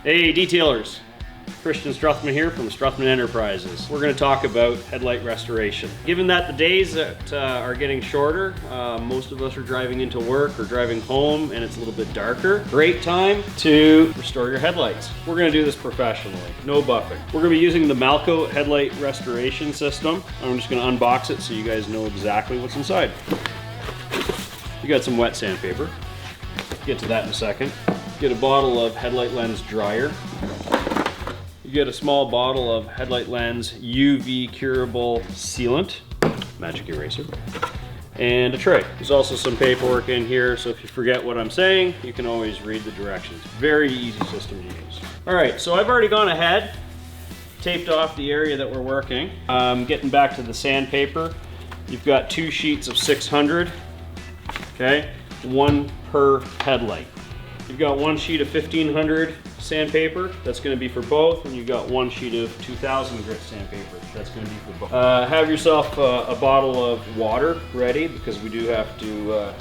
Hey detailers, Christian Struthman here from Struthman Enterprises. We're going to talk about headlight restoration. Given that the days that are getting shorter, most of us are driving into work or driving home and it's a little bit darker. Great time to restore your headlights. We're going to do this professionally, no buffing. We're going to be using the Malco headlight restoration system. I'm just going to unbox it so you guys know exactly what's inside. You got some wet sandpaper. Get to that in a second. Get a bottle of headlight lens dryer. You get a small bottle of headlight lens UV curable sealant, magic eraser, and a tray. There's also some paperwork in here, so if you forget what I'm saying, you can always read the directions. Very easy system to use. All right, so I've already gone ahead, taped off the area that we're working. Getting back to the sandpaper, you've got 2 sheets of 600, okay? 1 per headlight. You've got 1 sheet of 1500 sandpaper, that's going to be for both, and you've got 1 sheet of 2000 grit sandpaper, that's going to be for both. Have yourself a bottle of water ready, because we do have to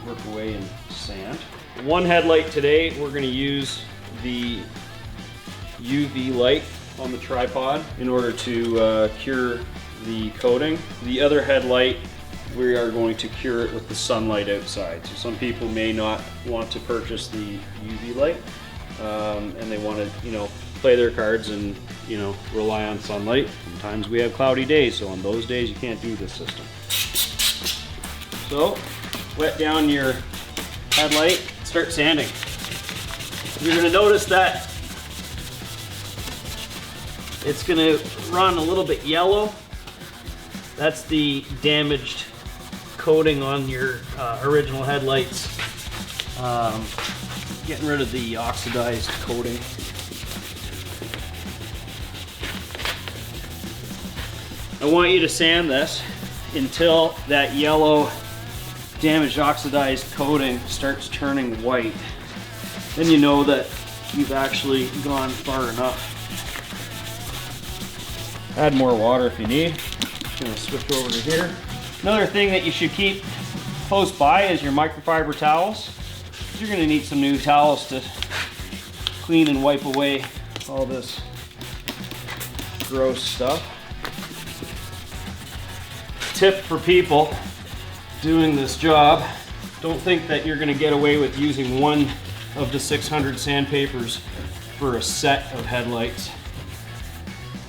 work away in sand. One headlight today, we're going to use the UV light on the tripod in order to cure the coating. The other headlight, we are going to cure it with the sunlight outside. So some people may not want to purchase the UV light, and they want to, play their cards and, rely on sunlight. Sometimes we have cloudy days, so on those days you can't do this system. So, wet down your headlight, start sanding. You're going to notice that it's going to run a little bit yellow. That's the damaged coating on your original headlights. Getting rid of the oxidized coating. I want you to sand this until that yellow damaged oxidized coating starts turning white. Then you know that you've actually gone far enough. Add more water if you need. Just gonna switch over to here. Another thing that you should keep close by is your microfiber towels. You're going to need some new towels to clean and wipe away all this gross stuff. Tip for people doing this job, don't think that you're going to get away with using one of the 600 sandpapers for a set of headlights.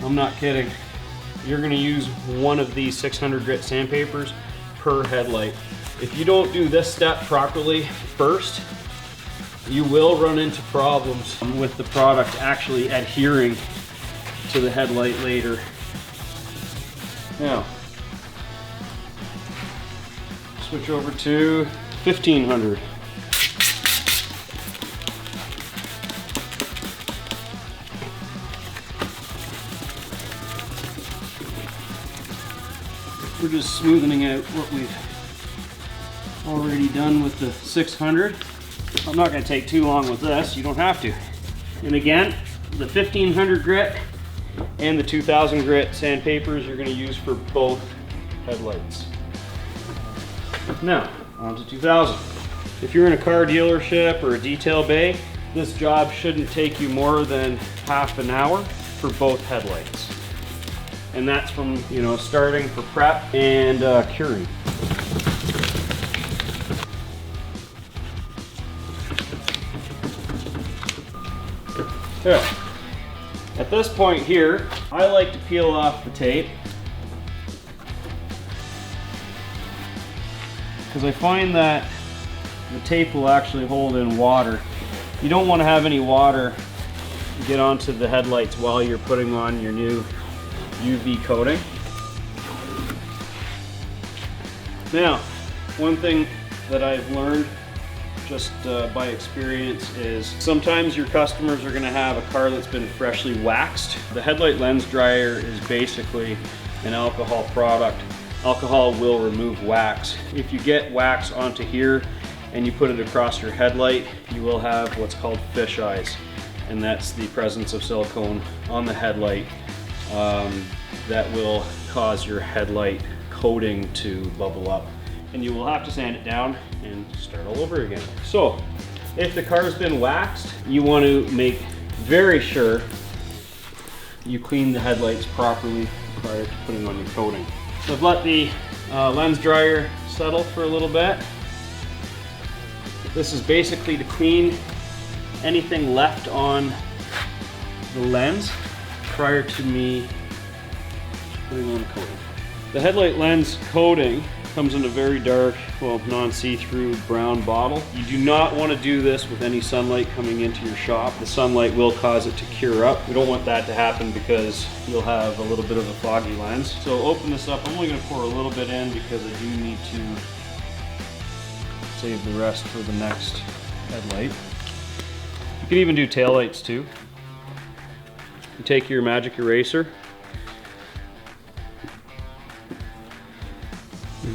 I'm not kidding. You're going to use one of these 600 grit sandpapers per headlight. If you don't do this step properly first, you will run into problems with the product actually adhering to the headlight later. Now, switch over to 1500. We're just smoothing out what we've already done with the 600. I'm not going to take too long with this, you don't have to. And again, the 1500 grit and the 2000 grit sandpapers you're going to use for both headlights. Now, on to 2000. If you're in a car dealership or a detail bay, this job shouldn't take you more than half an hour for both headlights. And that's from, starting for prep and curing. Okay. At this point here, I like to peel off the tape because I find that the tape will actually hold in water. You don't want to have any water get onto the headlights while you're putting on your new UV coating. Now, one thing that I've learned just by experience is sometimes your customers are going to have a car that's been freshly waxed. The headlight lens dryer is basically an alcohol product. Alcohol will remove wax. If you get wax onto here and you put it across your headlight, you will have what's called fish eyes, and that's the presence of silicone on the headlight that will cause your headlight coating to bubble up, and you will have to sand it down and start all over again. So if the car's been waxed, you want to make very sure you clean the headlights properly prior to putting on your coating. So I've let the lens dryer settle for a little bit. This is basically to clean anything left on the lens prior to me putting on the coating. The headlight lens coating comes in a very dark, well, non-see-through brown bottle. You do not want to do this with any sunlight coming into your shop. The sunlight will cause it to cure up. We don't want that to happen because you'll have a little bit of a foggy lens. So open this up. I'm only going to pour a little bit in because I do need to save the rest for the next headlight. You can even do taillights too. You take your magic eraser,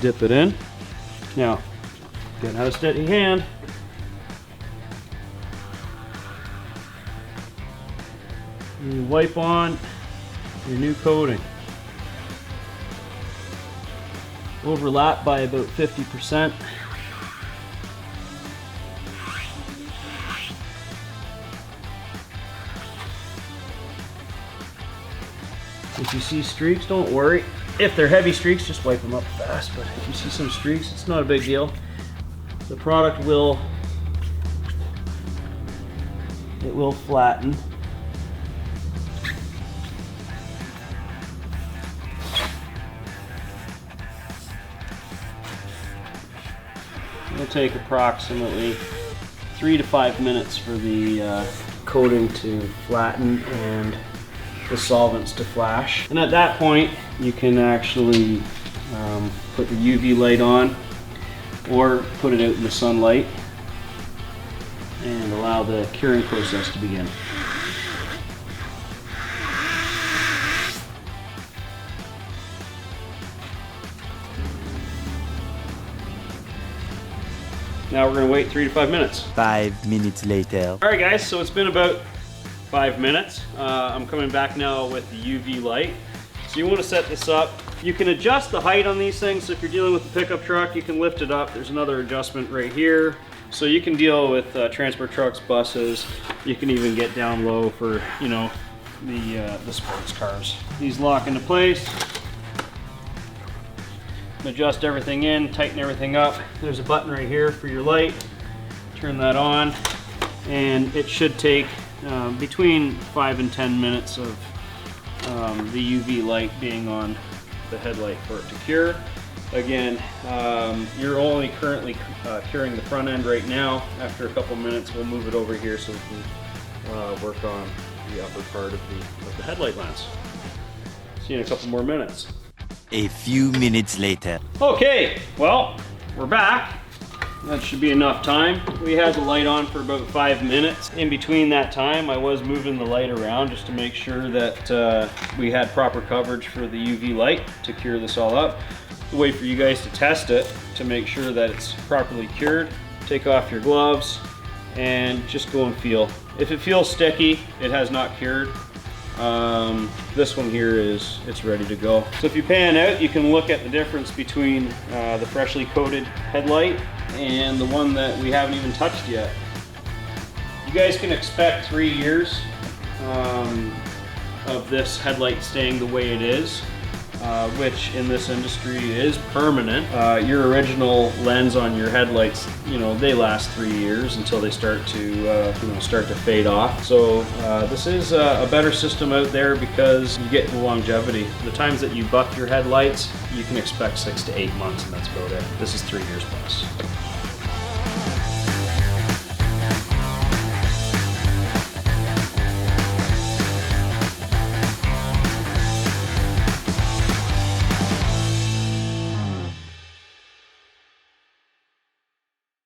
dip it in. Now, again, have a steady hand. And you wipe on your new coating. Overlap by about 50%. If you see streaks, don't worry. If they're heavy streaks, just wipe them up fast, but if you see some streaks, it's not a big deal. The product will flatten. It'll take approximately 3 to 5 minutes for the coating to flatten and the solvents to flash. And at that point, you can actually put the UV light on or put it out in the sunlight and allow the curing process to begin. Now we're going to wait 3 to 5 minutes. 5 minutes later. All right guys, so it's been about 5 minutes. I'm coming back now with the UV light. So you want to set this up. You can adjust the height on these things. So if you're dealing with a pickup truck, you can lift it up. There's another adjustment right here. So you can deal with transport trucks, buses. You can even get down low for, you know, the sports cars. These lock into place. Adjust everything in, tighten everything up. There's a button right here for your light. Turn that on, and it should take between 5 and 10 minutes of the UV light being on the headlight for it to cure. Again, you're only currently curing the front end right now. After a couple minutes, we'll move it over here so we can work on the upper part of the headlight lens. See you in a couple more minutes. A few minutes later. Okay, well, we're back. That should be enough time. We had the light on for about 5 minutes. In between that time, I was moving the light around just to make sure that we had proper coverage for the UV light to cure this all up. The way for you guys to test it, to make sure that it's properly cured, take off your gloves and just go and feel. If it feels sticky, it has not cured. This one here it's ready to go. So if you pan out, you can look at the difference between the freshly coated headlight and the one that we haven't even touched yet. You guys can expect 3 years of this headlight staying the way it is, which in this industry is permanent. Your original lens on your headlights, you know, they last 3 years until they start to fade off. So this is a better system out there because you get the longevity. The times that you buck your headlights, you can expect 6 to 8 months, and that's about it. This is 3 years plus.